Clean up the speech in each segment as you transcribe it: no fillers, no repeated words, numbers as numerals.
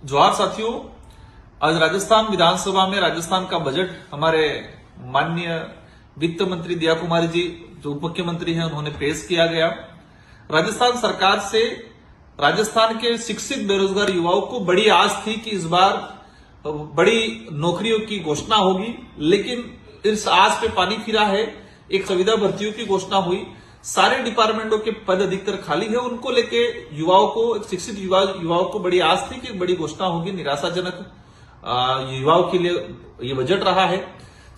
जोहार साथियों, आज राजस्थान विधानसभा में राजस्थान का बजट हमारे माननीय वित्त मंत्री दिया कुमारी जी जो उप मुख्यमंत्री हैं उन्होंने पेश किया गया। राजस्थान सरकार से राजस्थान के शिक्षित बेरोजगार युवाओं को बड़ी आस थी कि इस बार बड़ी नौकरियों की घोषणा होगी, लेकिन इस आस पे पानी फिरा है। एक संविदा भर्तियों की घोषणा हुई, सारे डिपार्टमेंटों के पद अधिकतर खाली है, उनको लेके युवाओं को, शिक्षित युवाओं को बड़ी आस थी कि बड़ी घोषणा होगी। निराशाजनक युवाओं के लिए ये बजट रहा है।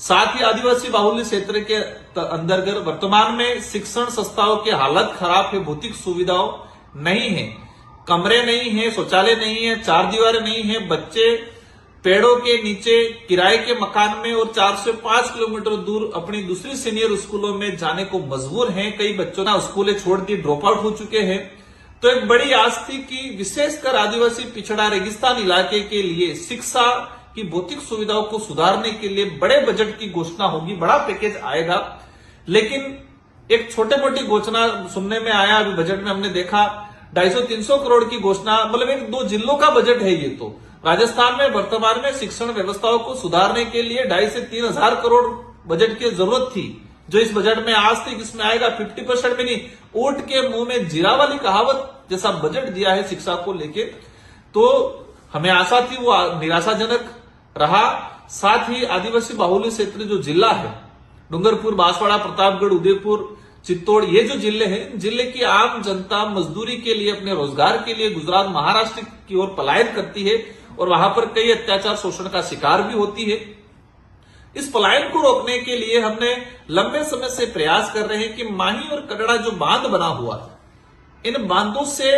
साथ ही आदिवासी बाहुल्य क्षेत्र के अंतर्गत वर्तमान में शिक्षण संस्थाओं की हालत खराब है, भौतिक सुविधाओं नहीं है, कमरे नहीं है, शौचालय नहीं है, चार दीवारें नहीं है, बच्चे पेड़ों के नीचे किराए के मकान में और 4 से 5 किलोमीटर दूर अपनी दूसरी सीनियर स्कूलों में जाने को मजबूर हैं। कई बच्चों ने स्कूलें छोड़ दी, ड्रॉप आउट हो चुके हैं। तो एक बड़ी आस थी कि विशेषकर आदिवासी पिछड़ा रेगिस्तान इलाके के लिए शिक्षा की भौतिक सुविधाओं को सुधारने के लिए बड़े बजट की घोषणा होगी, बड़ा पैकेज आएगा। लेकिन एक छोटे मोटी घोषणा सुनने में आया। अभी बजट में हमने देखा 250-300 करोड़ की घोषणा, मतलब 1-2 जिलों का बजट है ये। तो राजस्थान में वर्तमान में शिक्षण व्यवस्थाओं को सुधारने के लिए 2,500 से 3,000 करोड़ बजट की जरूरत थी, जो इस बजट में आज थी। इसमें आएगा 50% में नहीं, ऊंट के मुंह में जीरा वाली कहावत जैसा बजट दिया है शिक्षा को लेके। तो हमें आशा थी, वो निराशाजनक रहा। साथ ही आदिवासी बाहुल्य क्षेत्र जो जिला है, डूंगरपुर, बांसवाड़ा, प्रतापगढ़, उदयपुर, चित्तौड़, ये जो जिले हैं, जिले की आम जनता मजदूरी के लिए, अपने रोजगार के लिए गुजरात, महाराष्ट्र की ओर पलायन करती है और वहां पर कई अत्याचार, शोषण का शिकार भी होती है। इस पलायन को रोकने के लिए हमने लंबे समय से प्रयास कर रहे हैं कि माही और कटड़ा जो बांध बना हुआ है, इन बांधों से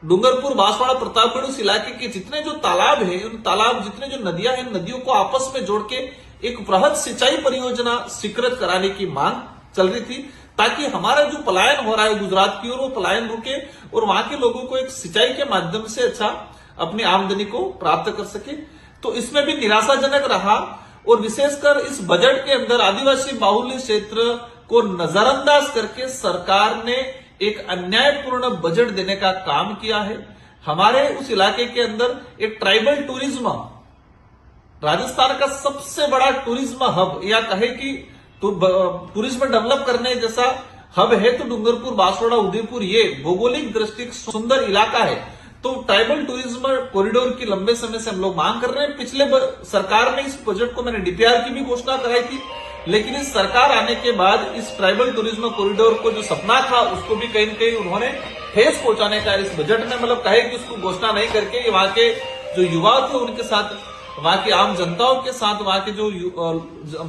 डूंगरपुर, बांसवाड़ा, प्रतापगढ़ उस इलाके के जितने जो तालाब है, उन तालाब, जितने जो नदियां हैं, नदियों को आपस में जोड़ के एक बृहद सिंचाई परियोजना स्वीकृत कराने की मांग चल रही थी, ताकि हमारा जो पलायन हो रहा है गुजरात की ओर, वो पलायन रुके और वहां के लोगों को एक सिंचाई के माध्यम से अच्छा अपनी आमदनी को प्राप्त कर सके। तो इसमें भी निराशाजनक रहा। और विशेषकर इस बजट के अंदर आदिवासी बाहुल्य क्षेत्र को नजरअंदाज करके सरकार ने एक अन्यायपूर्ण बजट देने का काम किया है। हमारे उस इलाके के अंदर एक ट्राइबल टूरिज्म, राजस्थान का सबसे बड़ा टूरिज्म हब, या कहे कि टूरिज्म डेवलप करने जैसा हब है, तो डूंगरपुर, बांसवाड़ा, उदयपुर ये भौगोलिक दृष्टि सुंदर इलाका है। तो ट्राइबल टूरिज्म कॉरिडोर की लंबे समय से हम लोग मांग कर रहे हैं। पिछले सरकार में इस बजट को मैंने डीपीआर की भी घोषणा कराई थी, लेकिन इस सरकार आने के बाद इस ट्राइबल टूरिज्म कॉरिडोर को जो सपना था, उसको भी कहीं न कहीं उन्होंने ठेस पहुंचाने का इस बजट में, मतलब कहे कि उसको घोषणा नहीं करके वहां के जो युवा थे उनके साथ, वहां की आम जनताओं के साथ, वहां की जो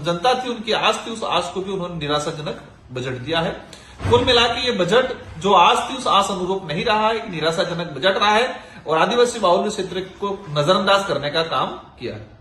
जनता थी उनकी आस थी, उस आस को भी उन्होंने निराशाजनक बजट दिया है। कुल मिला के ये बजट जो आस थी उस आस अनुरूप नहीं रहा है, निराशाजनक बजट रहा है और आदिवासी बाहुल्य क्षेत्र को नजरअंदाज करने का काम किया है।